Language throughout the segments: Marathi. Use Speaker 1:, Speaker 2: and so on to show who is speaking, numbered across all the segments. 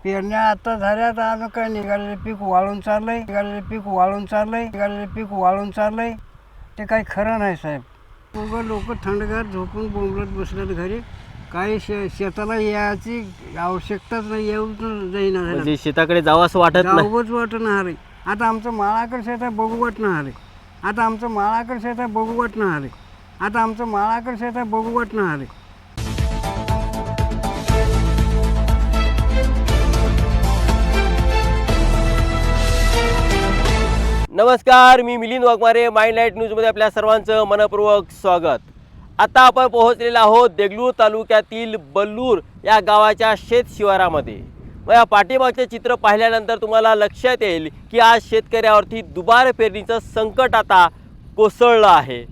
Speaker 1: पेरण्या आता झाल्यात, अजून काय निघालेले पीक वाळून चाललंय, ते काही खरं नाही साहेब. उगाच लोक थंडगार झोपून बोंबलत बसल्यात घरी. काही शेताला यायची आवश्यकताच नाही, येऊच जाईना.
Speaker 2: म्हणजे शेताकडे जावं असं वाटत नाही.
Speaker 1: जाऊच वाटणार आहे. आता आमचं माळाकडे शेत आहे, बघू वाटणार आहे.
Speaker 2: नमस्कार, मी मिलिंद वाघमारे. माइंड लाईट न्यूजमध्ये आपल्या सर्वांचं मनपूर्वक स्वागत. आता आपण पोहोचलेलो आहोत देगलूर तालुक्यातील बल्लूर या गावाच्या शेत शिवारामध्ये. या पाठीमागचे चित्र पाहिल्यानंतर तुम्हाला लक्षात येईल की आज शेतकऱ्यावरती दुबार पेरणीचं संकट आता कोसळलं आहे.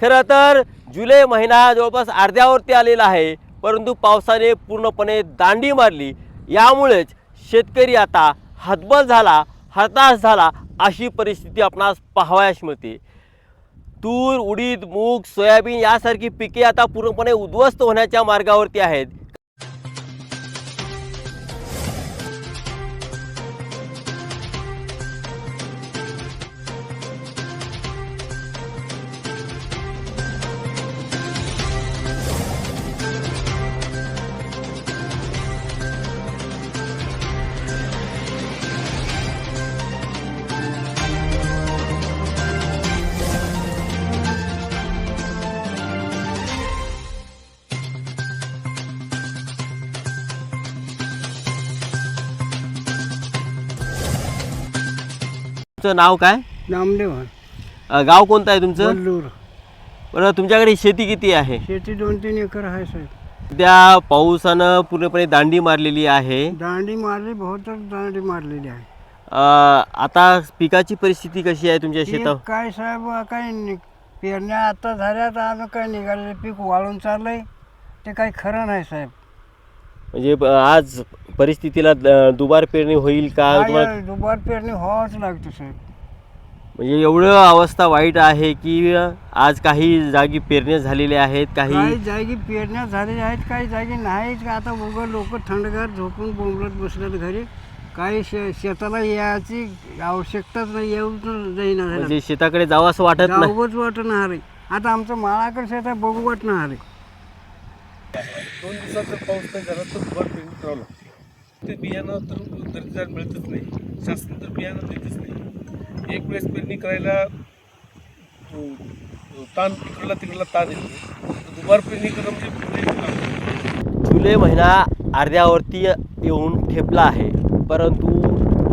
Speaker 2: खरं तर जुलै महिना जवळपास अर्ध्यावरती आलेला आहे, परंतु पावसाने पूर्णपणे दांडी मारली. यामुळेच शेतकरी आता हतबल झाला, हताश झाला अशी परिस्थिती आपणास पाहावयास मिळते. तूर, उडीद, मूग, सोयाबीन यासारखी पिके आता पूर्णपणे उद्ध्वस्त होण्याच्या मार्गावरती आहेत. तुमचं नाव काय?
Speaker 1: नामदेव
Speaker 2: गाव कोणतं आहे तुमचं?
Speaker 1: बल्लूर.
Speaker 2: बरं, तुमच्याकडे शेती किती आहे?
Speaker 1: शेती 2-3 एकर आहे साहेब.
Speaker 2: त्या पावसानं पूर्णपणे दांडी मारलेली आहे.
Speaker 1: दांडी मारली, बहुत दांडी मारलेली आहे.
Speaker 2: आता पिकाची परिस्थिती कशी आहे तुमच्या शेतावर?
Speaker 1: काय साहेब, काय पेरण्या आता झाल्यात, अजून काय निघालेले पीक वाळून चाललंय, ते काही खरं नाही साहेब.
Speaker 2: म्हणजे आज परिस्थितीला दुबार पेरणी होईल का?
Speaker 1: दुबार पेरणी व्हावंच लागतं साहेब.
Speaker 2: म्हणजे एवढं अवस्था वाईट आहे की आज काही जागी पेरण्या झालेल्या आहेत,
Speaker 1: काही जागी पेरण्या झालेल्या आहेत, काही जागी नाहीच. आता उगाच लोक थंडगार झोपून बोंबलत बसल्यात घरी. काही शेताला यायची आवश्यकताच नाही, येऊच जाईना.
Speaker 2: म्हणजे शेताकडे जावं असं वाटत नाही.
Speaker 1: जाऊच वाटणार आहे. आता आमचं माळाकडे शेत आहे, बघू वाटणार आहे.
Speaker 3: 2 दिवसात जर पाऊस नाही झाला तर दुबार पेरणी करावं लागते. ते बियाणं तर दर्जेदार मिळतच नाही, शासन तर बियाणं देतच नाही. एक वेळेस पेरणी करायला ताण, तिकडला ताण येतो. दुबार पेरणी करणं म्हणजे
Speaker 2: जुलै महिना अर्ध्यावरती येऊन ठेपला आहे, परंतु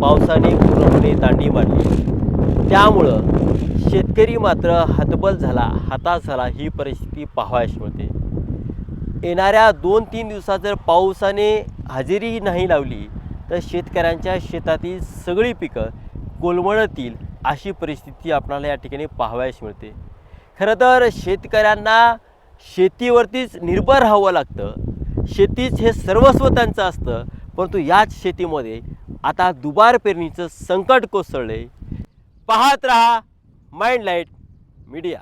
Speaker 2: पावसाने पूर्णपणे दांडी मारली. त्यामुळं शेतकरी मात्र हतबल झाला, हताश झाला ही परिस्थिती पाहावयास मिळते. येणाऱ्या 2-3 दिवसात जर पावसाने हजेरी नाही लावली तर शेतकऱ्यांच्या शेतातील सगळी पिकं कोलमडतील अशी परिस्थिती आपल्याला या ठिकाणी पाहावयास मिळते. खरं तर शेतकऱ्यांना शेतीवरतीच निर्भर राहावं लागतं. शेतीच हे सर्वस्व त्यांचं असतं, परंतु याच शेतीमध्ये आता दुबार पेरणीचं संकट कोसळले. पाहत रहा माइंड लाईट मीडिया.